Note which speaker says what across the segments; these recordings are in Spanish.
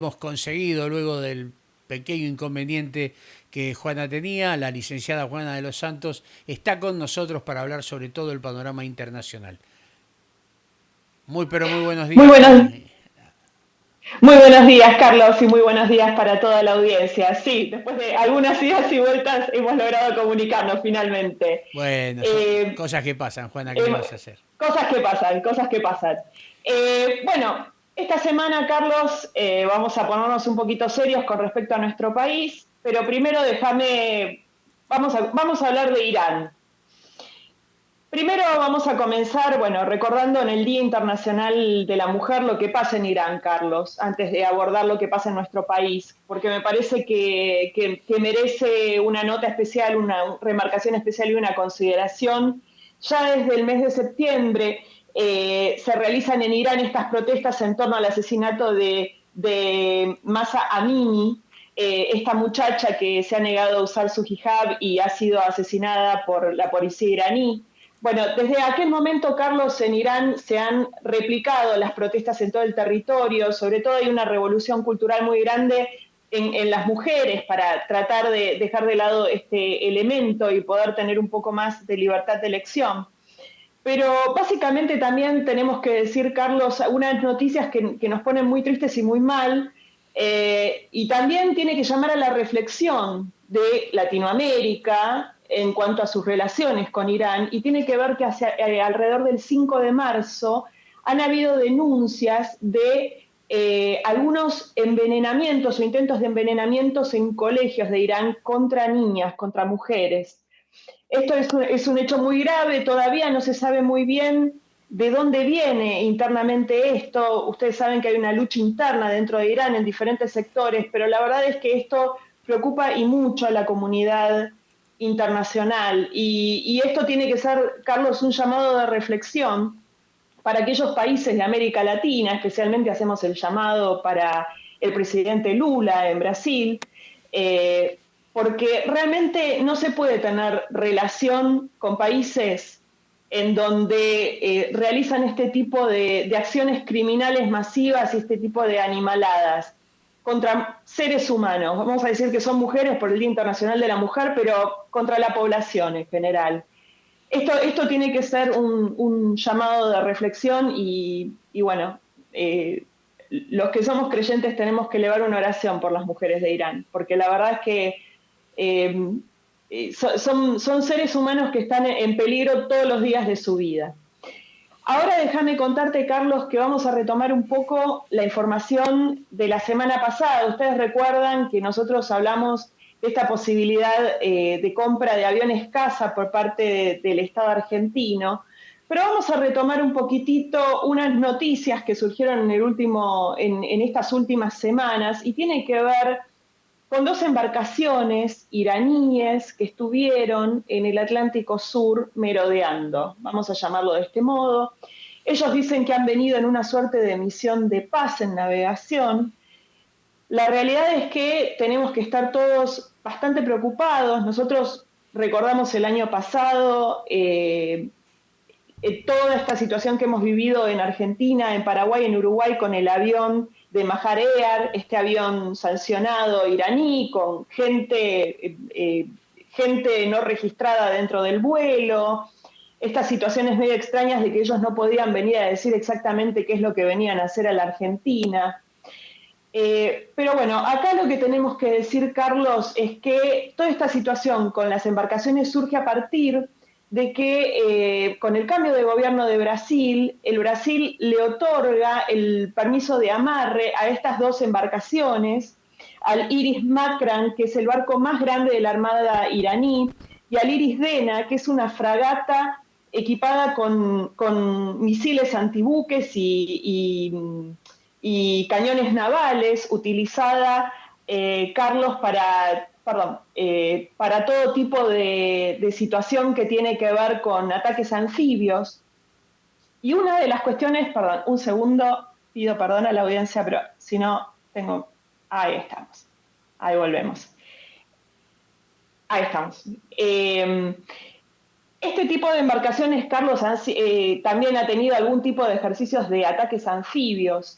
Speaker 1: Hemos conseguido, luego del pequeño inconveniente que Juana tenía, la licenciada Juana de los Santos está con nosotros para hablar sobre todo el panorama internacional. Muy, pero muy buenos
Speaker 2: Muy
Speaker 1: días,
Speaker 2: buenos,
Speaker 1: Juana.
Speaker 2: muy buenos días, Carlos, y muy buenos días para toda la audiencia. Sí, después de algunas idas y vueltas hemos logrado comunicarnos finalmente.
Speaker 1: Bueno, son
Speaker 2: Eh,
Speaker 1: cosas que pasan, Juana, ¿qué le vas a
Speaker 2: eh,
Speaker 1: hacer?
Speaker 2: Cosas que pasan, cosas que pasan. Bueno, esta semana, Carlos, vamos a ponernos un poquito serios con respecto a nuestro país, pero primero vamos a hablar de Irán. Primero vamos a comenzar, bueno, recordando en el Día Internacional de la Mujer lo que pasa en Irán, Carlos, antes de abordar lo que pasa en nuestro país, porque me parece que merece una nota especial, una remarcación especial y una consideración. Ya desde el mes de septiembre se realizan en Irán estas protestas en torno al asesinato de Masa Amini, esta muchacha que se ha negado a usar su hijab y ha sido asesinada por la policía iraní. Bueno, desde aquel momento, Carlos, en Irán se han replicado las protestas en todo el territorio, sobre todo hay una revolución cultural muy grande en las mujeres para tratar de dejar de lado este elemento y poder tener un poco más de libertad de elección. Pero básicamente también tenemos que decir, Carlos, unas noticias que nos ponen muy tristes y muy mal, y también tiene que llamar a la reflexión de Latinoamérica en cuanto a sus relaciones con Irán, y tiene que ver que alrededor del 5 de marzo han habido denuncias de algunos envenenamientos o intentos de envenenamientos en colegios de Irán contra niñas, contra mujeres. Esto es un hecho muy grave, todavía no se sabe muy bien de dónde viene internamente esto. Ustedes saben que hay una lucha interna dentro de Irán en diferentes sectores, pero la verdad es que esto preocupa y mucho a la comunidad internacional. Y esto tiene que ser, Carlos, un llamado de reflexión para aquellos países de América Latina, especialmente hacemos el llamado para el presidente Lula en Brasil, eh, porque realmente no se puede tener relación con países en donde realizan este tipo de acciones criminales masivas y este tipo de animaladas contra seres humanos. Vamos a decir que son mujeres por el Día Internacional de la Mujer, pero contra la población en general. Esto tiene que ser un llamado de reflexión y bueno, los que somos creyentes tenemos que elevar una oración por las mujeres de Irán, porque la verdad es que eh, son seres humanos que están en peligro todos los días de su vida. Ahora déjame contarte, Carlos, que vamos a retomar un poco la información de la semana pasada. Ustedes recuerdan que nosotros hablamos de esta posibilidad de compra de aviones caza por parte del Estado argentino, pero vamos a retomar un poquitito unas noticias que surgieron en estas últimas semanas y tiene que ver con dos embarcaciones iraníes que estuvieron en el Atlántico Sur merodeando, vamos a llamarlo de este modo. Ellos dicen que han venido en una suerte de misión de paz en navegación. La realidad es que tenemos que estar todos bastante preocupados. Nosotros recordamos el año pasado toda esta situación que hemos vivido en Argentina, en Paraguay, en Uruguay con el avión de Majar Air, este avión sancionado iraní con gente no registrada dentro del vuelo, estas situaciones medio extrañas de que ellos no podían venir a decir exactamente qué es lo que venían a hacer a la Argentina. Pero bueno, acá lo que tenemos que decir, Carlos, es que toda esta situación con las embarcaciones surge a partir de que con el cambio de gobierno de Brasil, el Brasil le otorga el permiso de amarre a estas dos embarcaciones, al Iris Makran, que es el barco más grande de la Armada iraní, y al Iris Dena, que es una fragata equipada con misiles antibuques y cañones navales, utilizada, Carlos, para todo tipo de situación que tiene que ver con ataques anfibios. Y una de las cuestiones, perdón, un segundo, pido perdón a la audiencia, pero si no, ahí estamos, ahí volvemos, ahí estamos. Este tipo de embarcaciones, Carlos, también ha tenido algún tipo de ejercicios de ataques anfibios.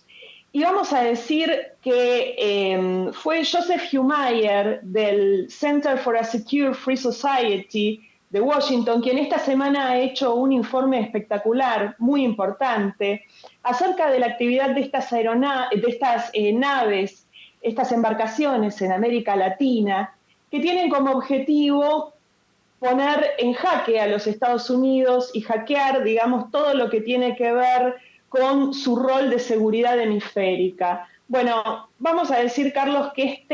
Speaker 2: Y vamos a decir que fue Joseph Humire del Center for a Secure Free Society de Washington, quien esta semana ha hecho un informe espectacular, muy importante, acerca de la actividad de estas, naves, estas embarcaciones en América Latina, que tienen como objetivo poner en jaque a los Estados Unidos y hackear, digamos, todo lo que tiene que ver con su rol de seguridad hemisférica. Bueno, vamos a decir, Carlos, que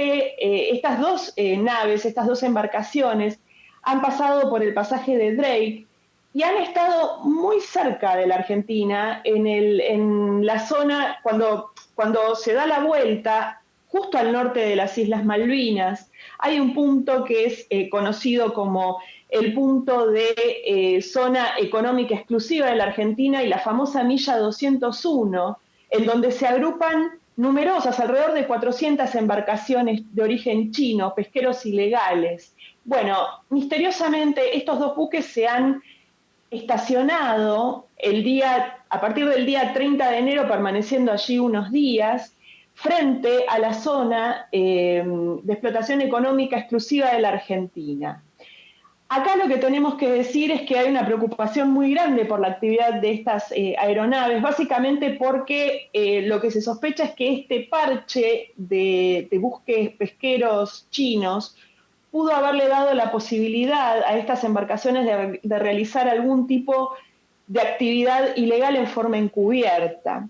Speaker 2: estas dos naves, estas dos embarcaciones, han pasado por el pasaje de Drake y han estado muy cerca de la Argentina, en la zona, cuando se da la vuelta, justo al norte de las Islas Malvinas. Hay un punto que es conocido como el punto de zona económica exclusiva de la Argentina y la famosa milla 201, en donde se agrupan numerosas, alrededor de 400 embarcaciones de origen chino, pesqueros ilegales. Bueno, misteriosamente estos dos buques se han estacionado a partir del día 30 de enero, permaneciendo allí unos días, frente a la zona de explotación económica exclusiva de la Argentina. Acá lo que tenemos que decir es que hay una preocupación muy grande por la actividad de estas aeronaves, básicamente porque lo que se sospecha es que este parche de buques pesqueros chinos pudo haberle dado la posibilidad a estas embarcaciones de realizar algún tipo de actividad ilegal en forma encubierta.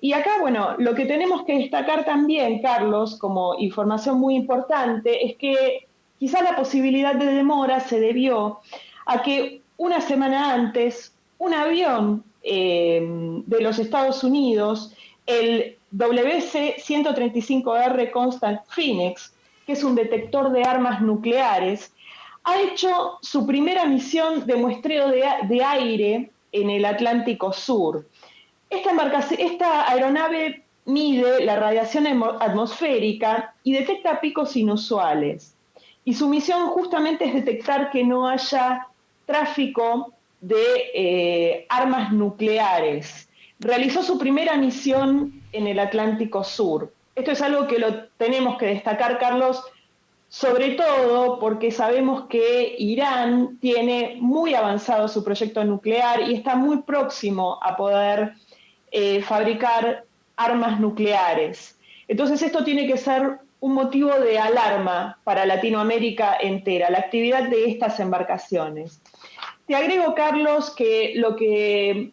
Speaker 2: Y acá, bueno, lo que tenemos que destacar también, Carlos, como información muy importante, es que quizá la posibilidad de demora se debió a que una semana antes un avión de los Estados Unidos, el WC-135R Constant Phoenix, que es un detector de armas nucleares, ha hecho su primera misión de muestreo de aire en el Atlántico Sur. Esta aeronave mide la radiación atmosférica y detecta picos inusuales. Y su misión justamente es detectar que no haya tráfico de armas nucleares. Realizó su primera misión en el Atlántico Sur. Esto es algo que lo tenemos que destacar, Carlos, sobre todo porque sabemos que Irán tiene muy avanzado su proyecto nuclear y está muy próximo a poder fabricar armas nucleares. Entonces esto tiene que ser un motivo de alarma para Latinoamérica entera, la actividad de estas embarcaciones. Te agrego, Carlos, que lo que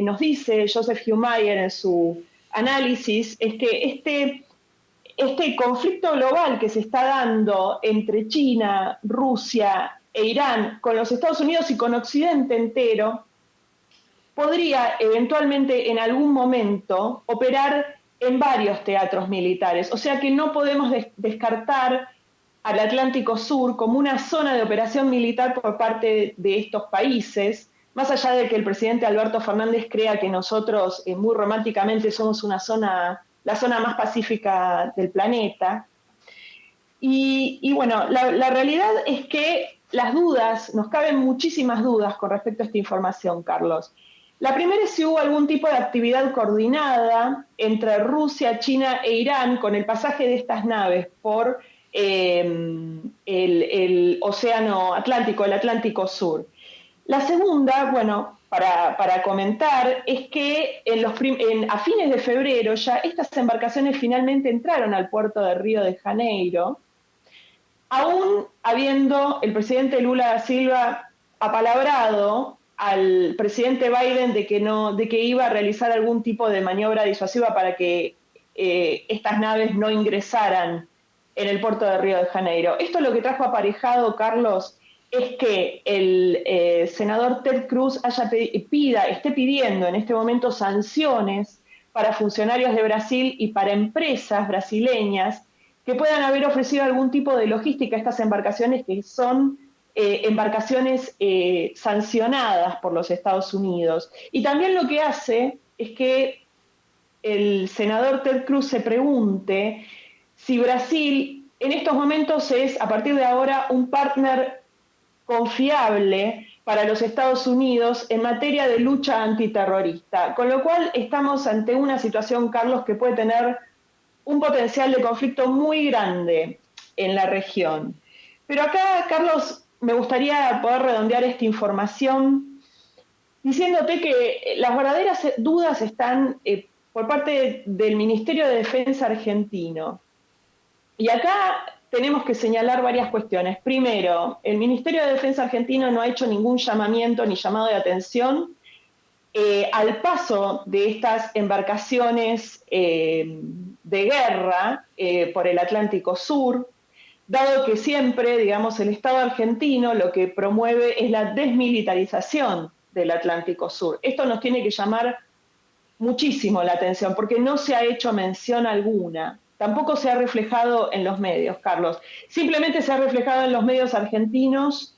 Speaker 2: nos dice Joseph Humire en su análisis es que este conflicto global que se está dando entre China, Rusia e Irán con los Estados Unidos y con Occidente entero podría eventualmente en algún momento operar en varios teatros militares. O sea que no podemos descartar al Atlántico Sur como una zona de operación militar por parte de estos países, más allá de que el presidente Alberto Fernández crea que nosotros muy románticamente somos la zona más pacífica del planeta. Y bueno, la realidad es que nos caben muchísimas dudas con respecto a esta información, Carlos. La primera es si hubo algún tipo de actividad coordinada entre Rusia, China e Irán con el pasaje de estas naves por el Océano Atlántico, el Atlántico Sur. La segunda, bueno, para comentar, es que a fines de febrero ya estas embarcaciones finalmente entraron al puerto de Río de Janeiro, aún habiendo el presidente Lula da Silva apalabrado al presidente Biden de que iba a realizar algún tipo de maniobra disuasiva para que estas naves no ingresaran en el puerto de Río de Janeiro. Esto lo que trajo aparejado, Carlos, es que el senador Ted Cruz esté pidiendo en este momento sanciones para funcionarios de Brasil y para empresas brasileñas que puedan haber ofrecido algún tipo de logística a estas embarcaciones que son embarcaciones sancionadas por los Estados Unidos. Y también lo que hace es que el senador Ted Cruz se pregunte si Brasil en estos momentos es, a partir de ahora, un partner confiable para los Estados Unidos en materia de lucha antiterrorista, con lo cual estamos ante una situación, Carlos, que puede tener un potencial de conflicto muy grande en la región. Pero acá, Carlos, me gustaría poder redondear esta información diciéndote que las verdaderas dudas están por parte del Ministerio de Defensa argentino. Y acá tenemos que señalar varias cuestiones. Primero, el Ministerio de Defensa argentino no ha hecho ningún llamamiento ni llamado de atención al paso de estas embarcaciones de guerra por el Atlántico Sur, dado que siempre, digamos, el Estado argentino lo que promueve es la desmilitarización del Atlántico Sur. Esto nos tiene que llamar muchísimo la atención porque no se ha hecho mención alguna. Tampoco se ha reflejado en los medios, Carlos. Simplemente se ha reflejado en los medios argentinos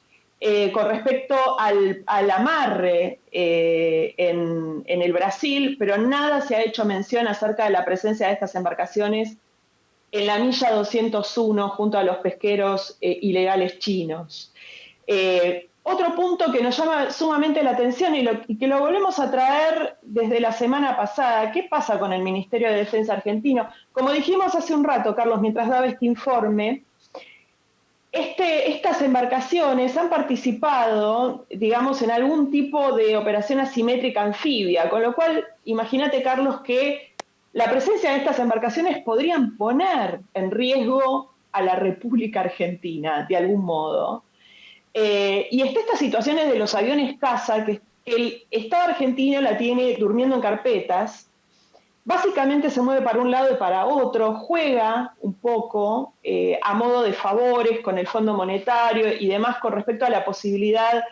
Speaker 2: con respecto al amarre en el Brasil, pero nada se ha hecho mención acerca de la presencia de estas embarcaciones en la milla 201 junto a los pesqueros ilegales chinos. Otro punto que nos llama sumamente la atención y que lo volvemos a traer desde la semana pasada, ¿qué pasa con el Ministerio de Defensa argentino? Como dijimos hace un rato, Carlos, mientras daba este informe, estas embarcaciones han participado, digamos, en algún tipo de operación asimétrica anfibia, con lo cual, imagínate, Carlos, que la presencia de estas embarcaciones podrían poner en riesgo a la República Argentina, de algún modo. Y está estas situaciones de los aviones caza, que el Estado argentino la tiene durmiendo en carpetas, básicamente se mueve para un lado y para otro, juega un poco a modo de favores con el Fondo Monetario y demás con respecto a la posibilidad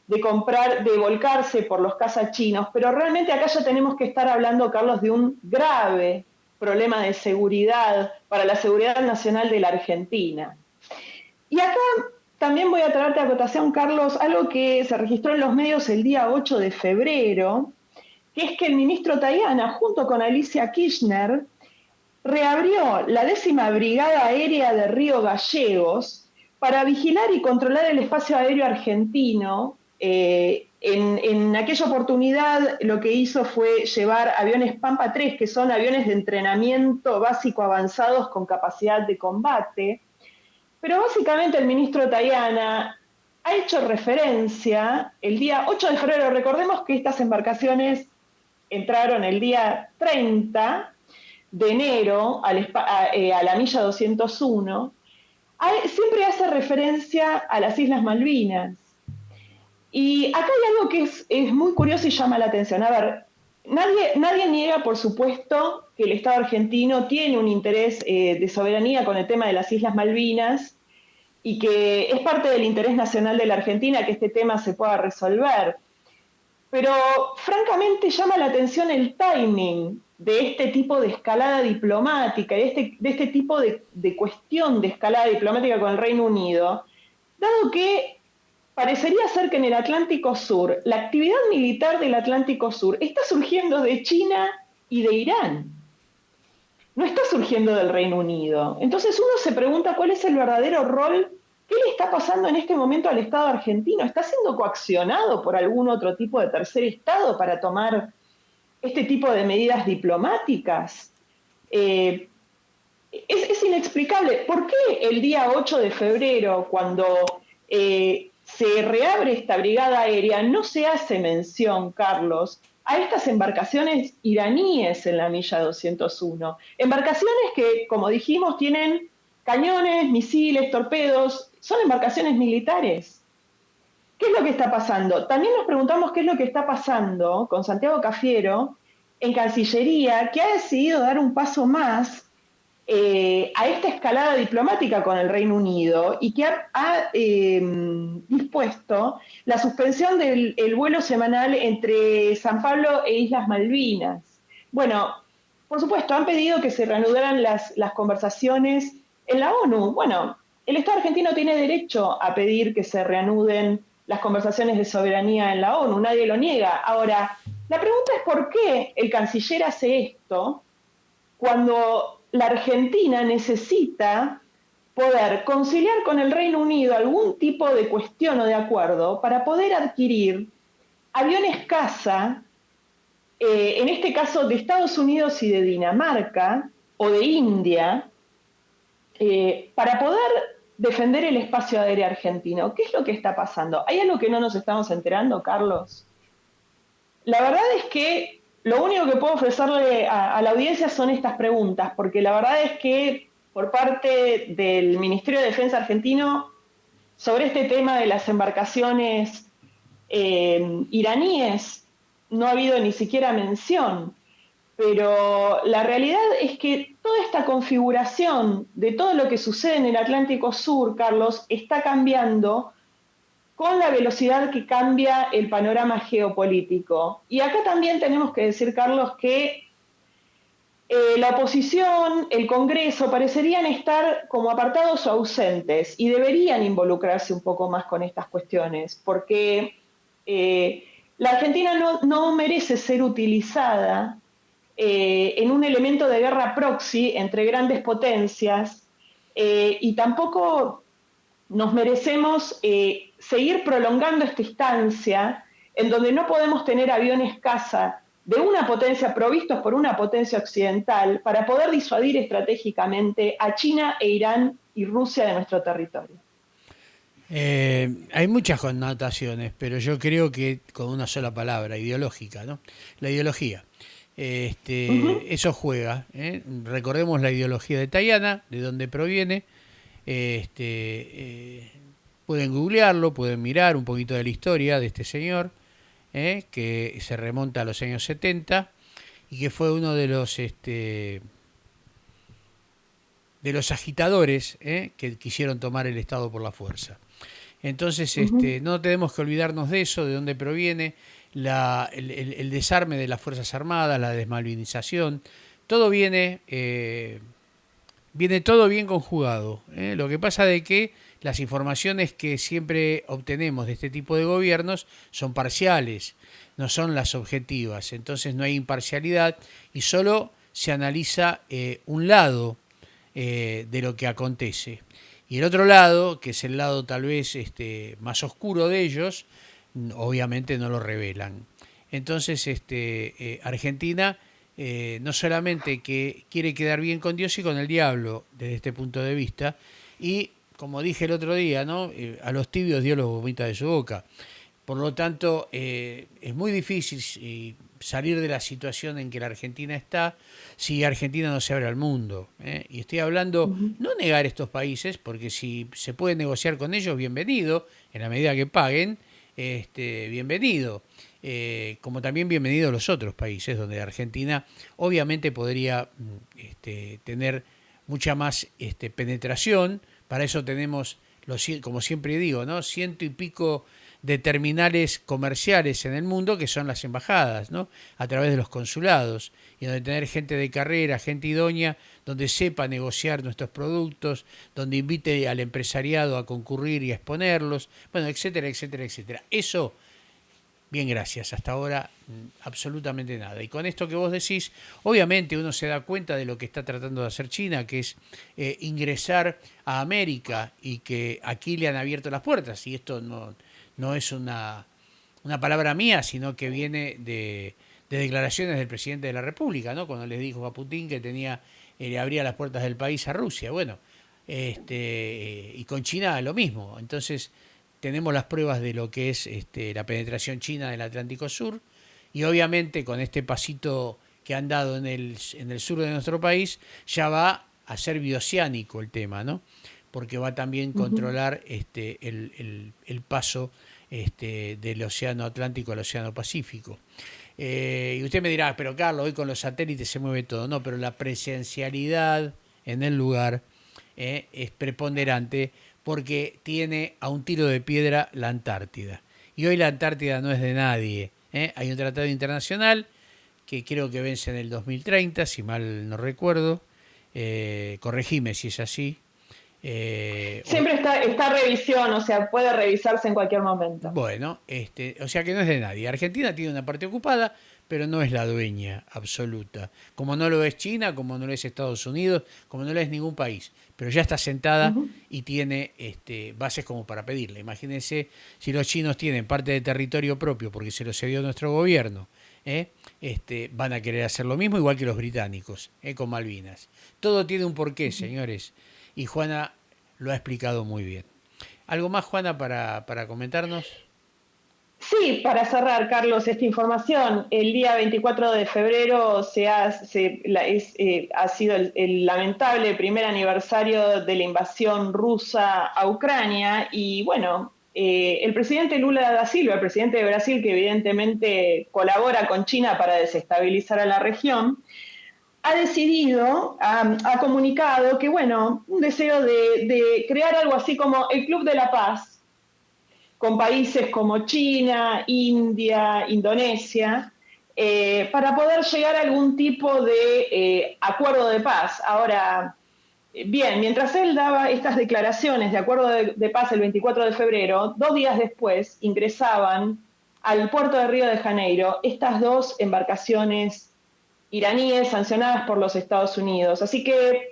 Speaker 2: de comprar, de volcarse por los cazas chinos, pero realmente acá ya tenemos que estar hablando, Carlos, de un grave problema de seguridad para la seguridad nacional de la Argentina. Y acá también voy a traerte a acotación, Carlos, algo que se registró en los medios el día 8 de febrero, que es que el ministro Tajana, junto con Alicia Kirchner, reabrió la 10ª Brigada Aérea de Río Gallegos para vigilar y controlar el espacio aéreo argentino. En aquella oportunidad lo que hizo fue llevar aviones Pampa 3, que son aviones de entrenamiento básico avanzados con capacidad de combate. Pero básicamente el ministro Tajana ha hecho referencia el día 8 de febrero. Recordemos que estas embarcaciones entraron el día 30 de enero a la milla 201, siempre hace referencia a las Islas Malvinas. Y acá hay algo que es muy curioso y llama la atención. A ver, nadie niega, por supuesto, que el Estado argentino tiene un interés de soberanía con el tema de las Islas Malvinas y que es parte del interés nacional de la Argentina que este tema se pueda resolver. Pero francamente llama la atención el timing de este tipo de escalada diplomática, de este tipo de cuestión de escalada diplomática con el Reino Unido, dado que parecería ser que en el Atlántico Sur, la actividad militar del Atlántico Sur está surgiendo de China y de Irán. No está surgiendo del Reino Unido. Entonces uno se pregunta cuál es el verdadero rol. ¿Qué le está pasando en este momento al Estado argentino? ¿Está siendo coaccionado por algún otro tipo de tercer Estado para tomar este tipo de medidas diplomáticas? Es inexplicable. ¿Por qué el día 8 de febrero, cuando se reabre esta brigada aérea, no se hace mención, Carlos, a estas embarcaciones iraníes en la milla 201? Embarcaciones que, como dijimos, tienen cañones, misiles, torpedos, son embarcaciones militares. ¿Qué es lo que está pasando? También nos preguntamos qué es lo que está pasando con Santiago Cafiero en Cancillería, que ha decidido dar un paso más a esta escalada diplomática con el Reino Unido y que ha dispuesto la suspensión del vuelo semanal entre San Pablo e Islas Malvinas. Bueno, por supuesto, han pedido que se reanudaran las conversaciones en la ONU. Bueno, el Estado argentino tiene derecho a pedir que se reanuden las conversaciones de soberanía en la ONU, nadie lo niega. Ahora, la pregunta es por qué el canciller hace esto cuando la Argentina necesita poder conciliar con el Reino Unido algún tipo de cuestión o de acuerdo para poder adquirir aviones caza, en este caso de Estados Unidos y de Dinamarca o de India, para poder defender el espacio aéreo argentino. ¿Qué es lo que está pasando? ¿Hay algo que no nos estamos enterando, Carlos? La verdad es que lo único que puedo ofrecerle a la audiencia son estas preguntas, porque la verdad es que por parte del Ministerio de Defensa argentino, sobre este tema de las embarcaciones iraníes, no ha habido ni siquiera mención. Pero la realidad es que toda esta configuración de todo lo que sucede en el Atlántico Sur, Carlos, está cambiando con la velocidad que cambia el panorama geopolítico. Y acá también tenemos que decir, Carlos, que la oposición, el Congreso, parecerían estar como apartados o ausentes y deberían involucrarse un poco más con estas cuestiones, porque la Argentina no merece ser utilizada en un elemento de guerra proxy entre grandes potencias y tampoco nos merecemos seguir prolongando esta instancia en donde no podemos tener aviones caza de una potencia provistos por una potencia occidental para poder disuadir estratégicamente a China e Irán y Rusia de nuestro territorio.
Speaker 1: Hay muchas connotaciones, pero yo creo que con una sola palabra, ideológica, ¿no? La ideología.
Speaker 2: Uh -huh.
Speaker 1: Eso juega, ¿eh? Recordemos la ideología de Tayana, de dónde proviene. Pueden googlearlo, pueden mirar un poquito de la historia de este señor, que se remonta a los años 70 y que fue uno de los agitadores, que quisieron tomar el Estado por la fuerza. Entonces,
Speaker 2: Uh -huh.
Speaker 1: no tenemos que olvidarnos de eso, de dónde proviene el desarme de las Fuerzas Armadas, la desmalvinización. Todo viene todo bien conjugado. Lo que pasa de que las informaciones que siempre obtenemos de este tipo de gobiernos son parciales, no son las objetivas. Entonces no hay imparcialidad y solo se analiza un lado de lo que acontece. Y el otro lado, que es el lado tal vez más oscuro de ellos, obviamente no lo revelan. Entonces, Argentina no solamente que quiere quedar bien con Dios y con el diablo desde este punto de vista, y como dije el otro día, ¿no? A los tibios Dios los vomita de su boca. Por lo tanto, es muy difícil salir de la situación en que la Argentina está si Argentina no se abre al mundo. Y estoy hablando,
Speaker 2: Uh -huh.
Speaker 1: no negar estos países, porque si se puede negociar con ellos, bienvenido, en la medida que paguen, bienvenido. Como también bienvenido los otros países, donde Argentina obviamente podría tener mucha más penetración. Para eso tenemos, como siempre digo, ¿no? 100 y pico de terminales comerciales en el mundo, que son las embajadas, ¿no? A través de los consulados, y donde tener gente de carrera, gente idónea, donde sepa negociar nuestros productos, donde invite al empresariado a concurrir y a exponerlos, bueno, etcétera, etcétera, etcétera. Eso, bien, gracias. Hasta ahora absolutamente nada. Y con esto que vos decís, obviamente uno se da cuenta de lo que está tratando de hacer China, que es ingresar a América, y que aquí le han abierto las puertas. Y esto no es una palabra mía, sino que viene de declaraciones del presidente de la República, ¿no? Cuando le dijo a Putin que le abría las puertas del país a Rusia. Bueno, y con China lo mismo. Entonces tenemos las pruebas de lo que es la penetración china del Atlántico Sur, y obviamente con este pasito que han dado en el sur de nuestro país, ya va a ser bioceánico el tema, ¿no? Porque va también a
Speaker 2: Uh -huh.
Speaker 1: controlar el paso del Océano Atlántico al Océano Pacífico. Y usted me dirá, pero Carlos, hoy con los satélites se mueve todo. No, pero la presencialidad en el lugar es preponderante, porque tiene a un tiro de piedra la Antártida. Y hoy la Antártida no es de nadie. Hay un tratado internacional que creo que vence en el 2030, si mal no recuerdo. Corregime si es así.
Speaker 2: Siempre está revisión, o sea, puede revisarse en cualquier momento.
Speaker 1: Bueno, o sea que no es de nadie. Argentina tiene una parte ocupada, pero no es la dueña absoluta. Como no lo es China, como no lo es Estados Unidos, como no lo es ningún país. Pero ya está sentada
Speaker 2: Ujú.
Speaker 1: y tiene bases como para pedirle. Imagínense si los chinos tienen parte de territorio propio porque se lo cedió nuestro gobierno. Van a querer hacer lo mismo, igual que los británicos, con Malvinas. Todo tiene un porqué, señores. Y Juana lo ha explicado muy bien. ¿Algo más, Juana, para comentarnos?
Speaker 2: Sí, para cerrar, Carlos, esta información, el día 24 de febrero ha sido el lamentable primer aniversario de la invasión rusa a Ucrania y bueno, el presidente Lula da Silva, el presidente de Brasil, que evidentemente colabora con China para desestabilizar a la región, ha decidido, ha comunicado que, bueno, un deseo de crear algo así como el Club de la Paz, con países como China, India, Indonesia, para poder llegar a algún tipo de acuerdo de paz. Ahora, bien, mientras él daba estas declaraciones de acuerdo de paz el 24 de febrero, 2 días después ingresaban al puerto de Río de Janeiro estas dos embarcaciones iraníes sancionadas por los Estados Unidos. Así que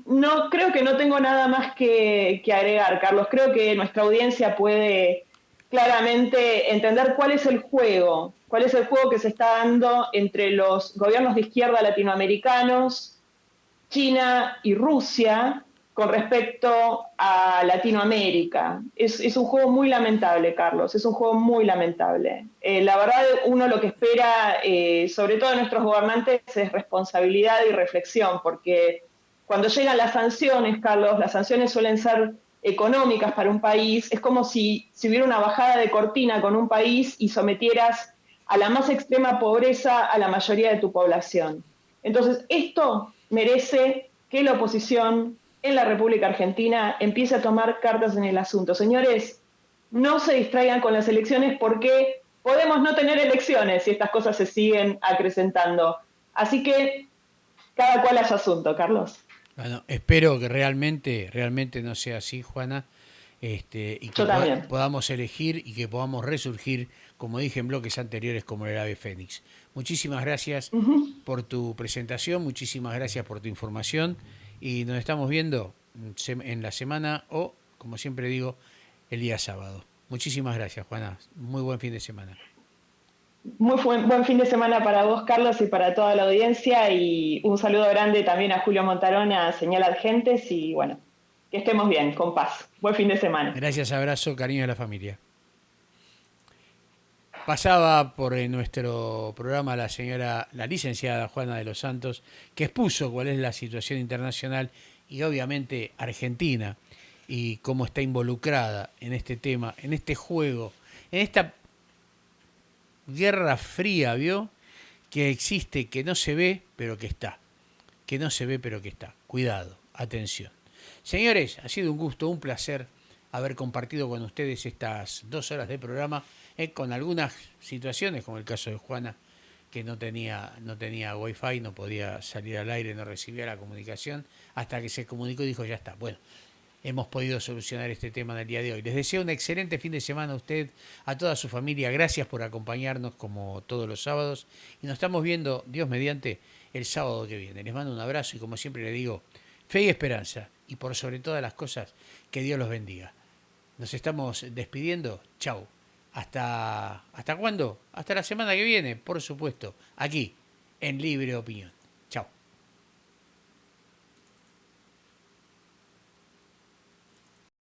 Speaker 2: no, creo que no tengo nada más que agregar, Carlos. Creo que nuestra audiencia puede claramente entender cuál es el juego que se está dando entre los gobiernos de izquierda latinoamericanos, China y Rusia con respecto a Latinoamérica. Es un juego muy lamentable, Carlos, es un juego muy lamentable. La verdad, uno lo que espera, sobre todo de nuestros gobernantes, es responsabilidad y reflexión, porque cuando llegan las sanciones, Carlos, las sanciones suelen ser económicas para un país, es como si hubiera una bajada de cortina con un país y sometieras a la más extrema pobreza a la mayoría de tu población. Entonces, esto merece que la oposición en la República Argentina empiece a tomar cartas en el asunto. Señores, no se distraigan con las elecciones porque podemos no tener elecciones si estas cosas se siguen acrecentando. Así que cada cual a su asunto, Carlos.
Speaker 1: Bueno, espero que realmente no sea así, Juana, y que
Speaker 2: Yo también.
Speaker 1: podamos elegir y que podamos resurgir, como dije en bloques anteriores, como el ave fénix. Muchísimas gracias
Speaker 2: Uh -huh.
Speaker 1: por tu presentación, muchísimas gracias por tu información y nos estamos viendo en la semana o, como siempre digo, el día sábado. Muchísimas gracias, Juana. Muy buen fin de semana.
Speaker 2: Muy buen fin de semana para vos, Carlos, y para toda la audiencia. Y un saludo grande también a Julio Montarón, a Señal Argentes. Y bueno, que estemos bien, con paz. Buen fin de semana.
Speaker 1: Gracias, abrazo, cariño de la familia. Pasaba por nuestro programa la licenciada Juana de los Santos, que expuso cuál es la situación internacional y obviamente Argentina y cómo está involucrada en este tema, en este juego, en esta guerra fría, ¿vio? Que existe, que no se ve, pero que está. Que no se ve, pero que está. Cuidado, atención. Señores, ha sido un gusto, un placer haber compartido con ustedes estas 2 horas de programa, con algunas situaciones, como el caso de Juana, que no tenía wifi, no podía salir al aire, no recibía la comunicación, hasta que se comunicó y dijo, ya está. Bueno, hemos podido solucionar este tema en el día de hoy. Les deseo un excelente fin de semana a usted, a toda su familia. Gracias por acompañarnos como todos los sábados. Y nos estamos viendo, Dios mediante, el sábado que viene. Les mando un abrazo y como siempre le digo, fe y esperanza. Y por sobre todas las cosas, que Dios los bendiga. Nos estamos despidiendo. Chau. ¿Hasta cuándo? Hasta la semana que viene, por supuesto. Aquí, en Libre Opinión.